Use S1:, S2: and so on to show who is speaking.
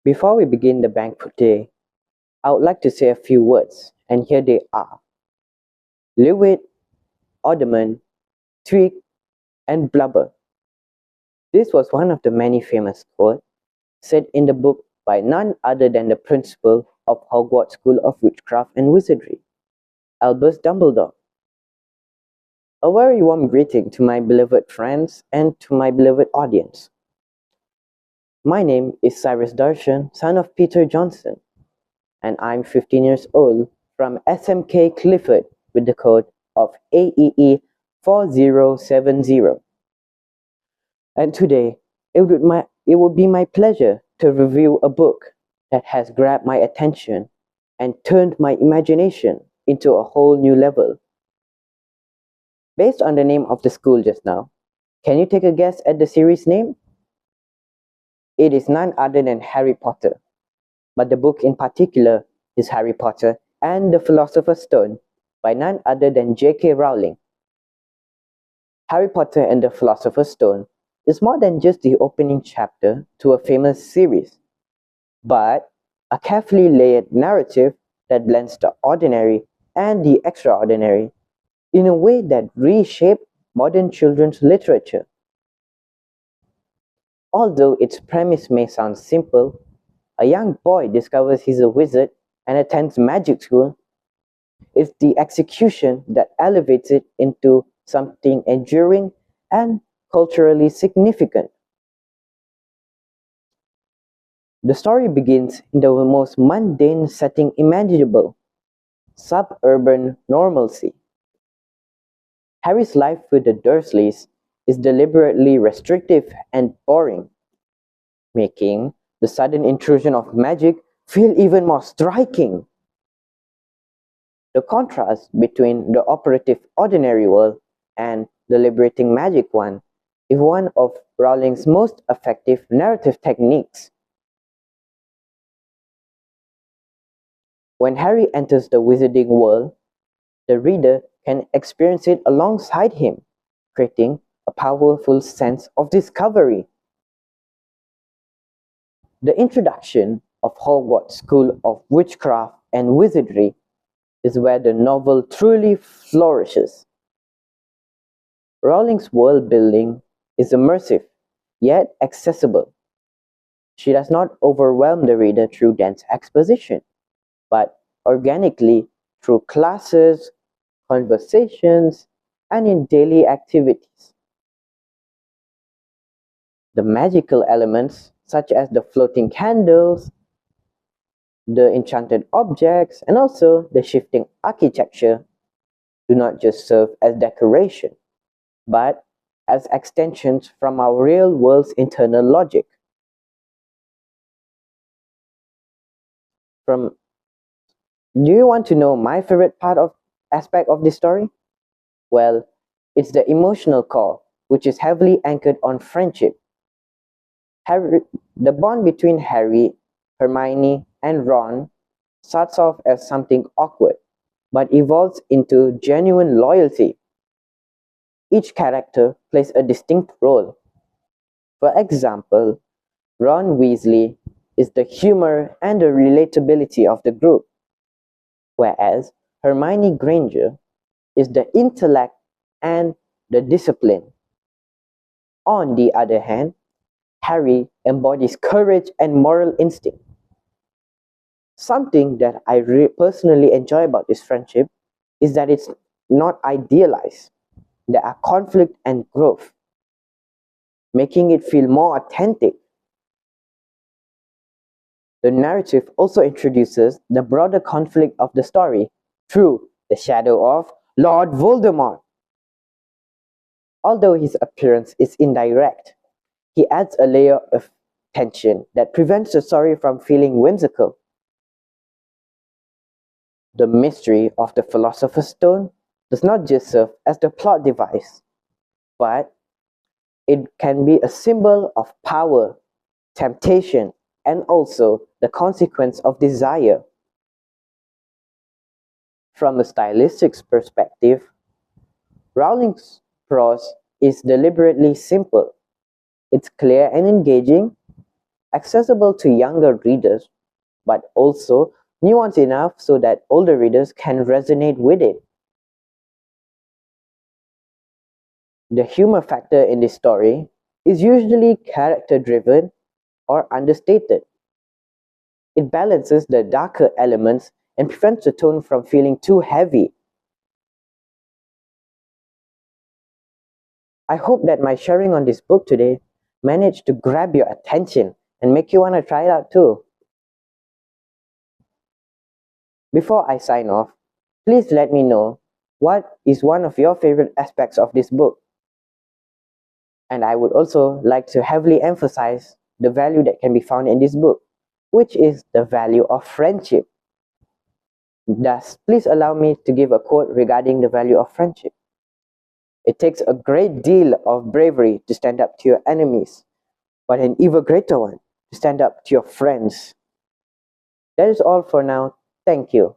S1: Before we begin the banquet day, I would like to say a few words, and here they are. Lewitt, Odderman, Tweak, and Blubber. This was one of the many famous quotes said in the book by none other than the principal of Hogwarts School of Witchcraft and Wizardry, Albus Dumbledore. A very warm greeting to my beloved friends and to my beloved audience. My name is Cyrus Dharshan, son of Peter Jhonson, and I'm 15 years old from SMK Clifford with the code of AEE 4070. And today, it would be my pleasure to review a book that has grabbed my attention and turned my imagination into a whole new level. Based on the name of the school just now, can you take a guess at the series name? It is none other than Harry Potter, but the book in particular is Harry Potter and the Philosopher's Stone by none other than J.K. Rowling. Harry Potter and the Philosopher's Stone is more than just the opening chapter to a famous series, but a carefully layered narrative that blends the ordinary and the extraordinary in a way that reshaped modern children's literature. Although its premise may sound simple, a young boy discovers he's a wizard and attends magic school. It's the execution that elevates it into something enduring and culturally significant. The story begins in the most mundane setting imaginable, suburban normalcy. Harry's life with the Dursleys is deliberately restrictive and boring, making the sudden intrusion of magic feel even more striking. The contrast between the operative ordinary world and the liberating magic one is one of Rowling's most effective narrative techniques. When Harry enters the wizarding world, the reader can experience it alongside him, creating a powerful sense of discovery. The introduction of Hogwarts School of Witchcraft and Wizardry is where the novel truly flourishes. Rowling's world building is immersive, yet accessible. She does not overwhelm the reader through dense exposition, but organically through classes, conversations, and in daily activities. The magical elements, such as the floating candles, the enchanted objects, and also the shifting architecture, do not just serve as decoration, but as extensions from our real world's internal logic. Do you want to know my favorite aspect of this story? Well, it's the emotional core, which is heavily anchored on friendship. The bond between Harry, Hermione, and Ron starts off as something awkward, but evolves into genuine loyalty. Each character plays a distinct role. For example, Ron Weasley is the humor and the relatability of the group, whereas Hermione Granger is the intellect and the discipline. On the other hand, Harry embodies courage and moral instinct. Something that I personally enjoy about this friendship is that it's not idealized. There are conflict and growth, making it feel more authentic. The narrative also introduces the broader conflict of the story through the shadow of Lord Voldemort. Although his appearance is indirect, he adds a layer of tension that prevents the story from feeling whimsical. The mystery of the Philosopher's Stone does not just serve as the plot device, but it can be a symbol of power, temptation, and also the consequence of desire. From a stylistic perspective, Rowling's prose is deliberately simple. It's clear and engaging, accessible to younger readers, but also nuanced enough so that older readers can resonate with it. The humor factor in this story is usually character-driven or understated. It balances the darker elements and prevents the tone from feeling too heavy. I hope that my sharing on this book today managed to grab your attention and make you want to try it out too. Before I sign off, please let me know what is one of your favorite aspects of this book. And I would also like to heavily emphasize the value that can be found in this book, which is the value of friendship. Thus, please allow me to give a quote regarding the value of friendship. It takes a great deal of bravery to stand up to your enemies, but an even greater one to stand up to your friends. That is all for now. Thank you.